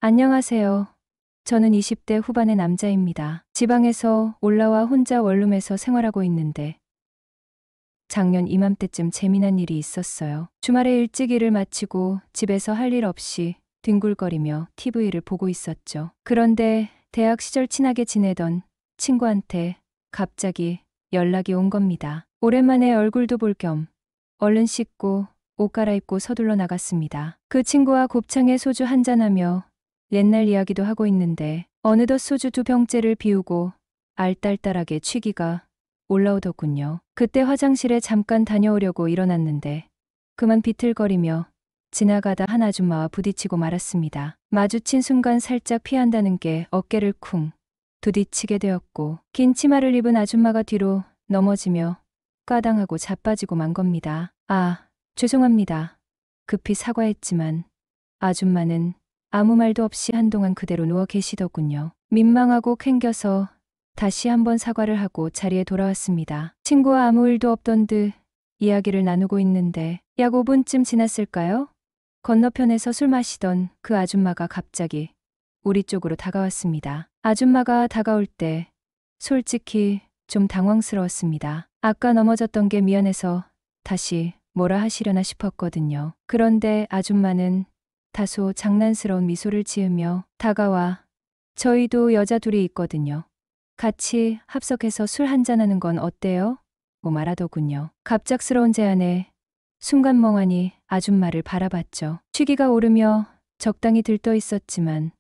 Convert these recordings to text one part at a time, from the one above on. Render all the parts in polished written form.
안녕하세요. 저는 20대 후반의 남자입니다. 지방에서 올라와 혼자 원룸에서 생활하고 있는데 작년 이맘때쯤 재미난 일이 있었어요. 주말에 일찍 일을 마치고 집에서 할 일 없이 뒹굴거리며 TV를 보고 있었죠. 그런데 대학 시절 친하게 지내던 친구한테 갑자기 연락이 온 겁니다. 오랜만에 얼굴도 볼 겸 얼른 씻고 옷 갈아입고 서둘러 나갔습니다. 그 친구와 곱창에 소주 한잔하며 옛날 이야기도 하고 있는데 어느덧 소주 2병째를 비우고 알딸딸하게 취기가 올라오더군요. 그때 화장실에 잠깐 다녀오려고 일어났는데 그만 비틀거리며 지나가다 한 아줌마와 부딪히고 말았습니다. 마주친 순간 살짝 피한다는 게 어깨를 쿵 부딪히게 되었고 긴 치마를 입은 아줌마가 뒤로 넘어지며 까당하고 자빠지고 만 겁니다. 아, 죄송합니다. 급히 사과했지만 아줌마는 아무 말도 없이 한동안 그대로 누워 계시더군요. 민망하고 캥겨서 다시 한번 사과를 하고 자리에 돌아왔습니다. 친구와 아무 일도 없던 듯 이야기를 나누고 있는데 약 5분쯤 지났을까요? 건너편에서 술 마시던 그 아줌마가 갑자기 우리 쪽으로 다가왔습니다. 아줌마가 다가올 때 솔직히 좀 당황스러웠습니다. 아까 넘어졌던 게 미안해서 다시 뭐라 하시려나 싶었거든요. 그런데 아줌마는 다소 장난스러운 미소를 지으며 다가와 저희도 여자 둘이 있거든요. 같이 합석해서 술 한잔하는 건 어때요? 고 말하더군요. 갑작스러운 제안에 순간 멍하니 아줌마를 바라봤죠. 취기가 오르며 적당히 들떠 있었지만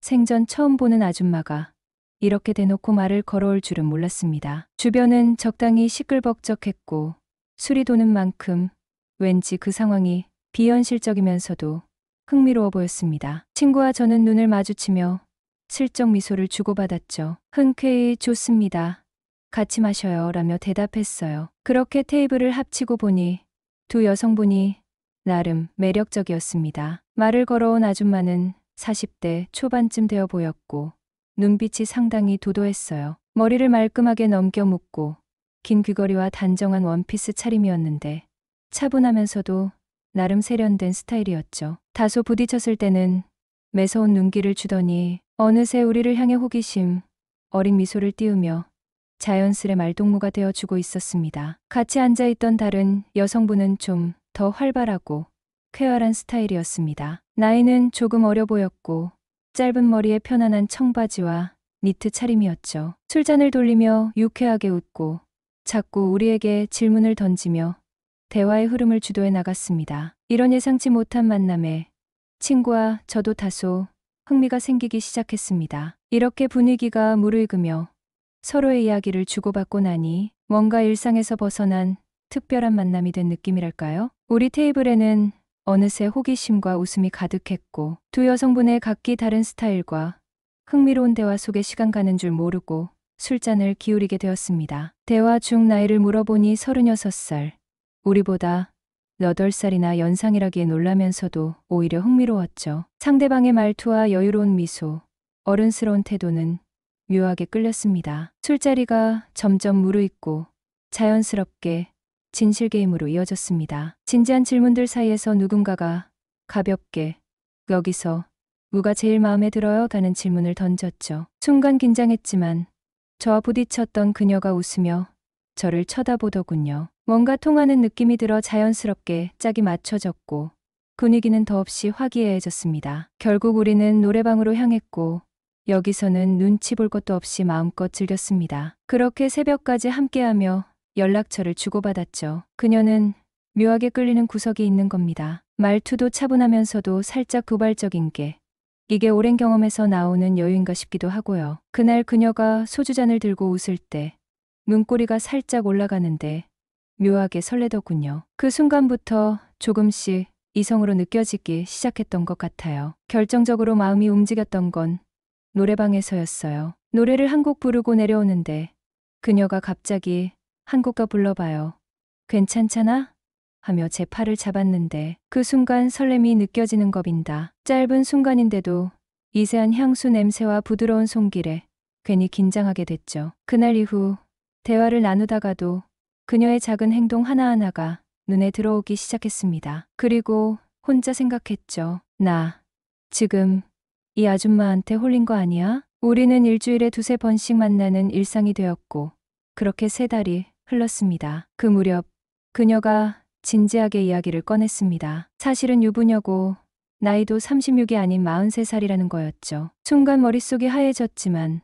생전 처음 보는 아줌마가 이렇게 대놓고 말을 걸어올 줄은 몰랐습니다. 주변은 적당히 시끌벅적했고 술이 도는 만큼 왠지 그 상황이 비현실적이면서도 흥미로워 보였습니다. 친구와 저는 눈을 마주치며 슬쩍 미소를 주고받았죠. 흔쾌히 좋습니다. 같이 마셔요 라며 대답했어요. 그렇게 테이블을 합치고 보니 두 여성분이 나름 매력적이었습니다. 말을 걸어온 아줌마는 40대 초반쯤 되어 보였고 눈빛이 상당히 도도했어요. 머리를 말끔하게 넘겨 묶고 긴 귀걸이와 단정한 원피스 차림이었는데 차분하면서도 나름 세련된 스타일이었죠. 다소 부딪혔을 때는 매서운 눈길을 주더니 어느새 우리를 향해 호기심 어린 미소를 띄우며 자연스레 말동무가 되어주고 있었습니다. 같이 앉아있던 다른 여성분은 좀 더 활발하고 쾌활한 스타일이었습니다. 나이는 조금 어려 보였고 짧은 머리에 편안한 청바지와 니트 차림이었죠. 술잔을 돌리며 유쾌하게 웃고 자꾸 우리에게 질문을 던지며 대화의 흐름을 주도해 나갔습니다. 이런 예상치 못한 만남에 친구와 저도 다소 흥미가 생기기 시작했습니다. 이렇게 분위기가 무르익으며 서로의 이야기를 주고받고 나니 뭔가 일상에서 벗어난 특별한 만남이 된 느낌이랄까요? 우리 테이블에는 어느새 호기심과 웃음이 가득했고 두 여성분의 각기 다른 스타일과 흥미로운 대화 속에 시간 가는 줄 모르고 술잔을 기울이게 되었습니다. 대화 중 나이를 물어보니 36살, 우리보다 8살이나 연상이라기에 놀라면서도 오히려 흥미로웠죠. 상대방의 말투와 여유로운 미소, 어른스러운 태도는 묘하게 끌렸습니다. 술자리가 점점 무르익고 자연스럽게 진실 게임으로 이어졌습니다. 진지한 질문들 사이에서 누군가가 가볍게 여기서 누가 제일 마음에 들어요? 라는 질문을 던졌죠. 순간 긴장했지만 저와 부딪혔던 그녀가 웃으며 저를 쳐다보더군요. 뭔가 통하는 느낌이 들어 자연스럽게 짝이 맞춰졌고 분위기는 더없이 화기애애해졌습니다. 결국 우리는 노래방으로 향했고 여기서는 눈치 볼 것도 없이 마음껏 즐겼습니다. 그렇게 새벽까지 함께하며 연락처를 주고받았죠. 그녀는 묘하게 끌리는 구석이 있는 겁니다. 말투도 차분하면서도 살짝 도발적인 게 이게 오랜 경험에서 나오는 여유인가 싶기도 하고요. 그날 그녀가 소주잔을 들고 웃을 때 눈꼬리가 살짝 올라가는데 묘하게 설레더군요. 그 순간부터 조금씩 이성으로 느껴지기 시작했던 것 같아요. 결정적으로 마음이 움직였던 건 노래방에서였어요. 노래를 한 곡 부르고 내려오는데 그녀가 갑자기 한 곡 더 불러봐요. 괜찮잖아? 하며 제 팔을 잡았는데 그 순간 설렘이 느껴지는 겁니다. 짧은 순간인데도 미세한 향수 냄새와 부드러운 손길에 괜히 긴장하게 됐죠. 그날 이후 대화를 나누다가도 그녀의 작은 행동 하나하나가 눈에 들어오기 시작했습니다. 그리고 혼자 생각했죠. 나 지금 이 아줌마한테 홀린 거 아니야? 우리는 일주일에 두세 번씩 만나는 일상이 되었고 그렇게 3달이 흘렀습니다. 그 무렵 그녀가 진지하게 이야기를 꺼냈습니다. 사실은 유부녀고 나이도 36이 아닌 43살이라는 거였죠. 순간 머릿속이 하얘졌지만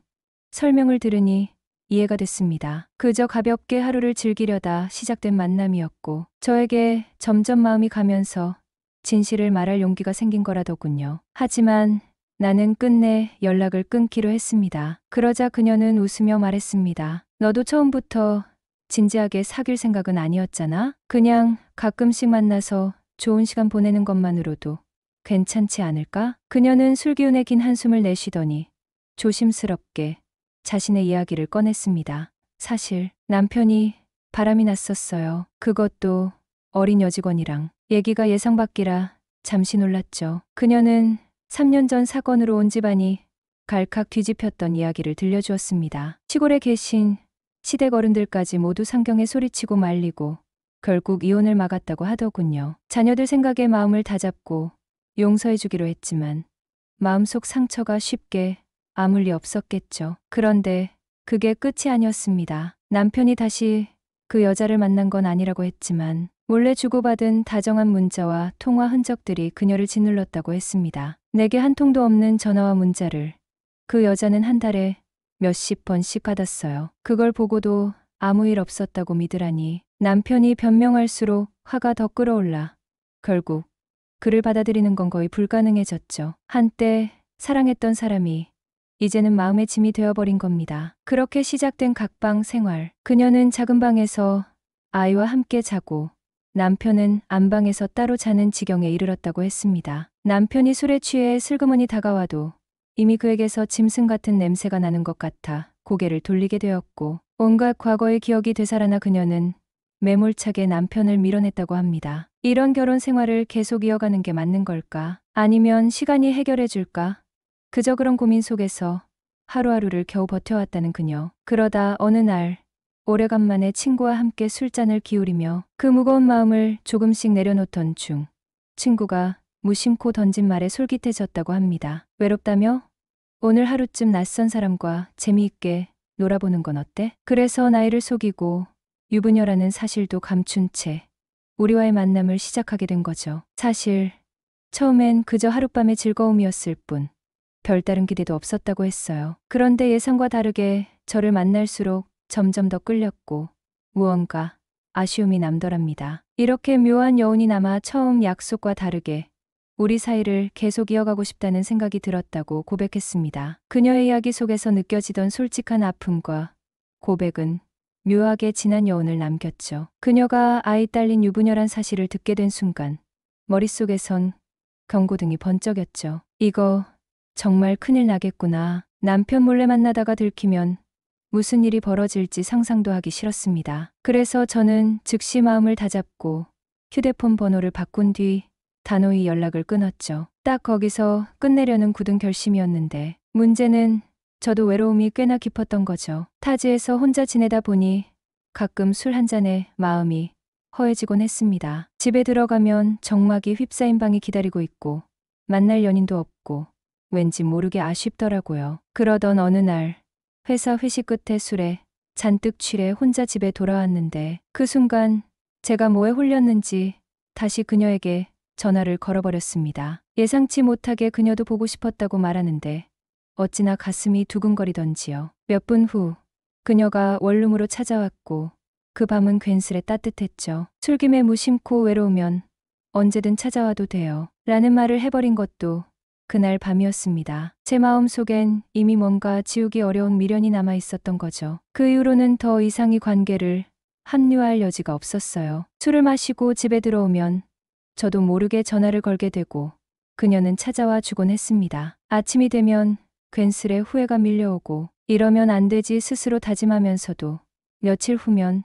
설명을 들으니 이해가 됐습니다. 그저 가볍게 하루를 즐기려다 시작된 만남이었고 저에게 점점 마음이 가면서 진실을 말할 용기가 생긴 거라더군요. 하지만 나는 끝내 연락을 끊기로 했습니다. 그러자 그녀는 웃으며 말했습니다. 너도 처음부터 진지하게 사귈 생각은 아니었잖아? 그냥 가끔씩 만나서 좋은 시간 보내는 것만으로도 괜찮지 않을까? 그녀는 술기운에 긴 한숨을 내쉬더니 조심스럽게 자신의 이야기를 꺼냈습니다. 사실 남편이 바람이 났었어요. 그것도 어린 여직원이랑. 얘기가 예상 밖이라 잠시 놀랐죠. 그녀는 3년 전 사건으로 온 집안이 갈칵 뒤집혔던 이야기를 들려주었습니다. 시골에 계신 시댁 어른들까지 모두 상경에 소리치고 말리고 결국 이혼을 막았다고 하더군요. 자녀들 생각에 마음을 다잡고 용서해주기로 했지만 마음속 상처가 쉽게 아물 리 없었겠죠. 그런데 그게 끝이 아니었습니다. 남편이 다시 그 여자를 만난 건 아니라고 했지만 몰래 주고받은 다정한 문자와 통화 흔적들이 그녀를 짓눌렀다고 했습니다. 내게 한 통도 없는 전화와 문자를 그 여자는 한 달에 몇십 번씩 받았어요. 그걸 보고도 아무 일 없었다고 믿으라니 남편이 변명할수록 화가 더 끌어올라 결국 그를 받아들이는 건 거의 불가능해졌죠. 한때 사랑했던 사람이 이제는 마음의 짐이 되어버린 겁니다. 그렇게 시작된 각방 생활. 그녀는 작은 방에서 아이와 함께 자고 남편은 안방에서 따로 자는 지경에 이르렀다고 했습니다. 남편이 술에 취해 슬그머니 다가와도 이미 그에게서 짐승 같은 냄새가 나는 것 같아 고개를 돌리게 되었고 온갖 과거의 기억이 되살아나 그녀는 매몰차게 남편을 밀어냈다고 합니다. 이런 결혼 생활을 계속 이어가는 게 맞는 걸까? 아니면 시간이 해결해 줄까? 그저 그런 고민 속에서 하루하루를 겨우 버텨왔다는 그녀. 그러다 어느 날 오래간만에 친구와 함께 술잔을 기울이며 그 무거운 마음을 조금씩 내려놓던 중 친구가 무심코 던진 말에 솔깃해졌다고 합니다. 외롭다며? 오늘 하루쯤 낯선 사람과 재미있게 놀아보는 건 어때? 그래서 나이를 속이고 유부녀라는 사실도 감춘 채 우리와의 만남을 시작하게 된 거죠. 사실 처음엔 그저 하룻밤의 즐거움이었을 뿐 별다른 기대도 없었다고 했어요. 그런데 예상과 다르게 저를 만날수록 점점 더 끌렸고 무언가 아쉬움이 남더랍니다. 이렇게 묘한 여운이 남아 처음 약속과 다르게 우리 사이를 계속 이어가고 싶다는 생각이 들었다고 고백했습니다. 그녀의 이야기 속에서 느껴지던 솔직한 아픔과 고백은 묘하게 진한 여운을 남겼죠. 그녀가 아이 딸린 유부녀란 사실을 듣게 된 순간 머릿속에선 경고등이 번쩍였죠. 이거 정말 큰일 나겠구나. 남편 몰래 만나다가 들키면 무슨 일이 벌어질지 상상도 하기 싫었습니다. 그래서 저는 즉시 마음을 다잡고 휴대폰 번호를 바꾼 뒤 단호히 연락을 끊었죠. 딱 거기서 끝내려는 굳은 결심이었는데 문제는 저도 외로움이 꽤나 깊었던 거죠. 타지에서 혼자 지내다 보니 가끔 술 한 잔에 마음이 허해지곤 했습니다. 집에 들어가면 정막이 휩싸인 방이 기다리고 있고 만날 연인도 없고 왠지 모르게 아쉽더라고요. 그러던 어느 날 회사 회식 끝에 술에 잔뜩 취해 혼자 집에 돌아왔는데 그 순간 제가 뭐에 홀렸는지 다시 그녀에게 전화를 걸어버렸습니다. 예상치 못하게 그녀도 보고 싶었다고 말하는데 어찌나 가슴이 두근거리던지요. 몇 분 후 그녀가 원룸으로 찾아왔고 그 밤은 괜스레 따뜻했죠. 술김에 무심코 외로우면 언제든 찾아와도 돼요. 라는 말을 해버린 것도 그날 밤이었습니다. 제 마음속엔 이미 뭔가 지우기 어려운 미련이 남아 있었던 거죠. 그 이후로는 더 이상 이 관계를 합류할 여지가 없었어요. 술을 마시고 집에 들어오면 저도 모르게 전화를 걸게 되고 그녀는 찾아와 주곤 했습니다. 아침이 되면 괜스레 후회가 밀려오고 이러면 안 되지 스스로 다짐하면서도 며칠 후면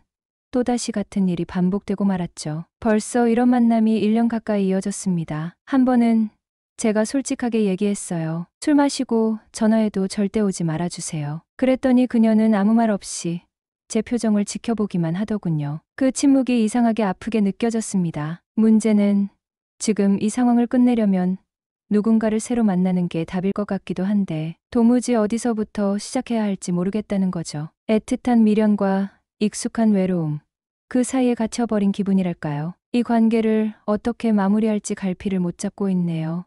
또다시 같은 일이 반복되고 말았죠. 벌써 이런 만남이 1년 가까이 이어졌습니다. 한 번은 제가 솔직하게 얘기했어요. 술 마시고 전화해도 절대 오지 말아주세요. 그랬더니 그녀는 아무 말 없이 제 표정을 지켜보기만 하더군요. 그 침묵이 이상하게 아프게 느껴졌습니다. 문제는 지금 이 상황을 끝내려면 누군가를 새로 만나는 게 답일 것 같기도 한데 도무지 어디서부터 시작해야 할지 모르겠다는 거죠. 애틋한 미련과 익숙한 외로움, 그 사이에 갇혀버린 기분이랄까요. 이 관계를 어떻게 마무리할지 갈피를 못 잡고 있네요.